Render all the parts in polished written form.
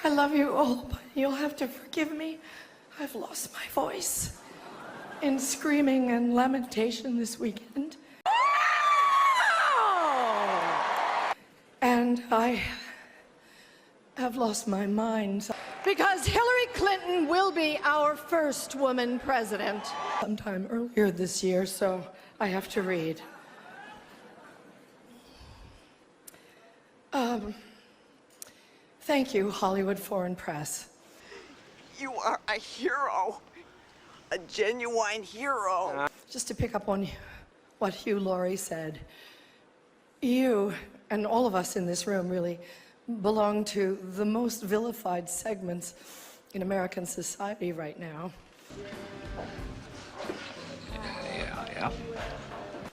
I love you all, but you'll have to forgive me. I've lost my voice in screaming and lamentation this weekend. And I have lost my mind. Because Hillary Clinton will be our first woman president. Sometime earlier this year, so I have to read. Thank you, Hollywood Foreign Press. You are a hero. A genuine hero. Just to pick up on what Hugh Laurie said, you and all of us in this room really belong to the most vilified segments in American society right now. Yeah.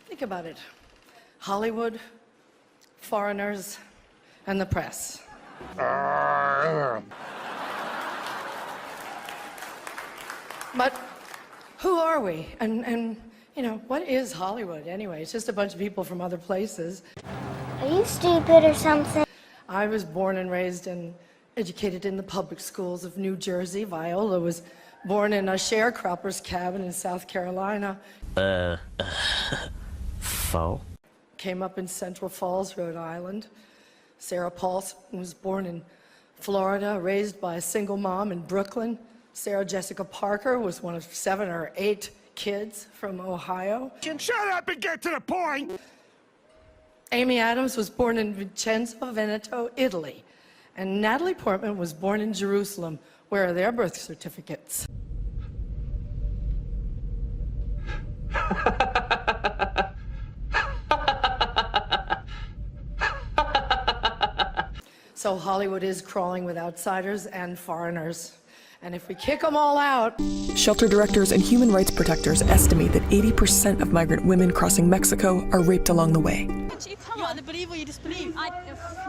Think about it. Hollywood, foreigners, and the press. But who are we? And you know, what is Hollywood anyway? It's just a bunch of people from other places. Are you stupid or something? I was born and raised and educated in the public schools of New Jersey. Viola was born in a sharecropper's cabin in South Carolina. Faux? Came up in Central Falls, Rhode Island. Sarah Paulson was born in Florida, raised by a single mom in Brooklyn. Sarah Jessica Parker was one of 7 or 8 kids from Ohio. Shut up and get to the point! Amy Adams was born in Vicenza, Veneto, Italy. And Natalie Portman was born in Jerusalem. Where are their birth certificates? So Hollywood is crawling with outsiders and foreigners. And if we kick them all out... Shelter directors and human rights protectors estimate that 80% of migrant women crossing Mexico are raped along the way. You either believe or you disbelieve.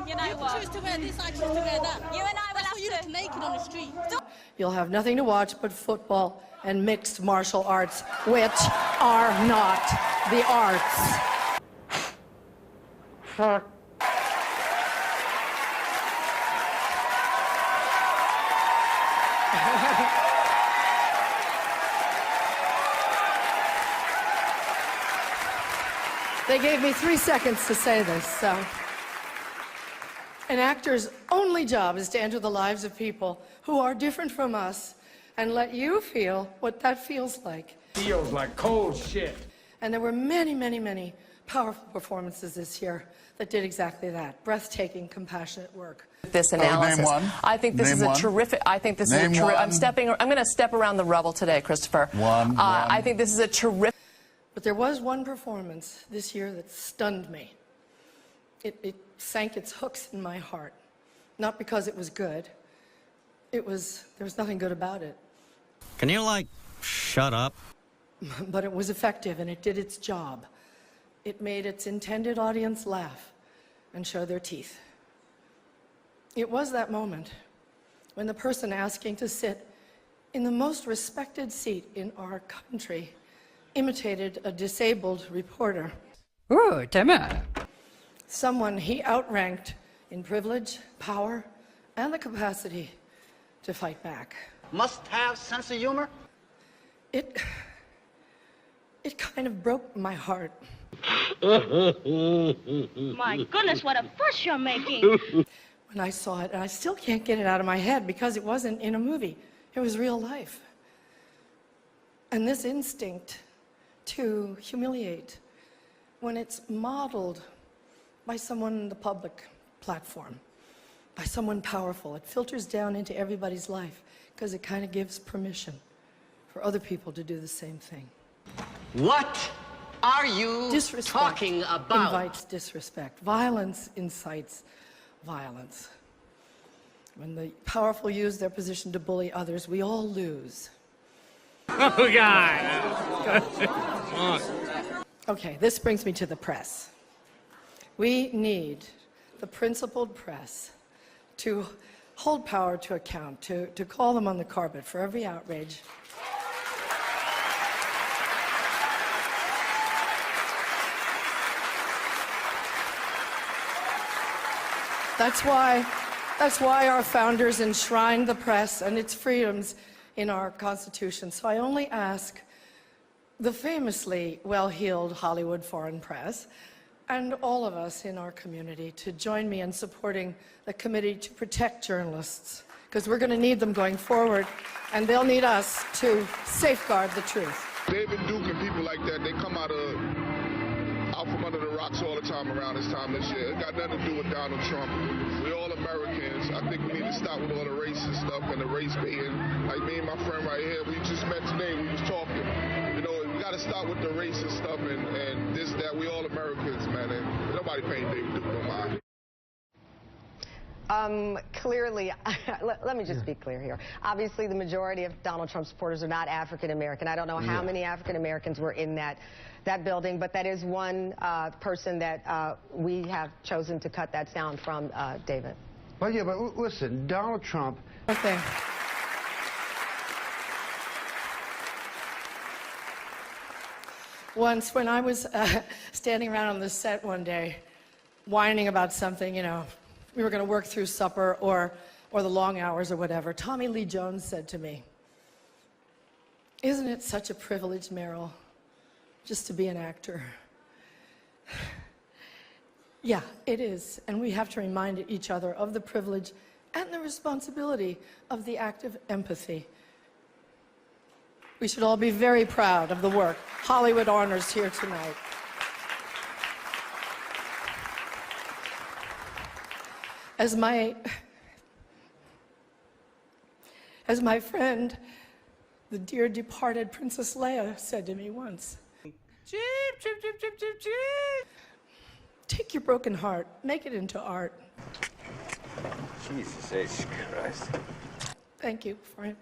You know what? Choose to wear this, I choose to wear that. You and I will That's why you look naked on the street. You'll have nothing to watch but football and mixed martial arts, which are not the arts. They gave me 3 seconds to say this, so. An actor's only job is to enter the lives of people who are different from us and let you feel what that feels like. Feels like cold shit. And there were many, many, many powerful performances this year that did exactly that. Breathtaking, compassionate work. This analysis. Name one. I think this Name is a one. terrific. I think this Name is a one. I'm going to step around the rubble today, Christopher. One. I think this is a terrific. But there was one performance this year that stunned me. It sank its hooks in my heart. Not because it was good. There was nothing good about it. Can you, like, shut up? But it was effective and it did its job. It made its intended audience laugh and show their teeth. It was that moment when the person asking to sit in the most respected seat in our country imitated a disabled reporter. Ooh, Timmy. Someone he outranked in privilege, power, and the capacity to fight back. Must have sense of humor? It kind of broke my heart. My goodness, what a fuss you're making. When I saw it, and I still can't get it out of my head because it wasn't in a movie. It was real life. And this instinct to humiliate, when it's modeled by someone in the public platform, by someone powerful, it filters down into everybody's life because it kind of gives permission for other people to do the same thing. What are you talking about? Invites disrespect. Violence incites violence. When the powerful use their position to bully others, we all lose. Oh, God. Okay, this brings me to the press. We need the principled press to hold power to account, to call them on the carpet for every outrage. That's why That's why our founders enshrined the press and its freedoms in our Constitution. So I only ask the famously well-heeled Hollywood foreign press and all of us in our community to join me in supporting the Committee to Protect Journalists, because we're going to need them going forward, and they'll need us to safeguard the truth. David Duke and people like that, they come out from under the rocks all the time around this time this year. It got nothing to do with Donald Trump. We're all Americans. I think we need to stop with all the racist stuff and the race baiting. Like me and my friend right here, we just met today, we was talking. You know, we got to stop with the racist stuff and this, that. We all Americans, man. And nobody paying David Duke no mind. Clearly, let me just be clear here. Obviously, the majority of Donald Trump supporters are not African American. I don't know how many African Americans were in that building, but that is one person that we have chosen to cut that sound from, David. Well, yeah, but listen, Donald Trump. Okay. Once, when I was standing around on the set one day, whining about something, you know, we were going to work through supper or the long hours or whatever, Tommy Lee Jones said to me, "Isn't it such a privilege, Meryl, just to be an actor?" Yeah, it is. And we have to remind each other of the privilege and the responsibility of the act of empathy. We should all be very proud of the work Hollywood honors here tonight. As my friend, the dear departed Princess Leia, said to me once, "Cheep, cheep, cheep, cheep, cheep, cheep. Take your broken heart, make it into art." Jesus H. Christ. Thank you for it.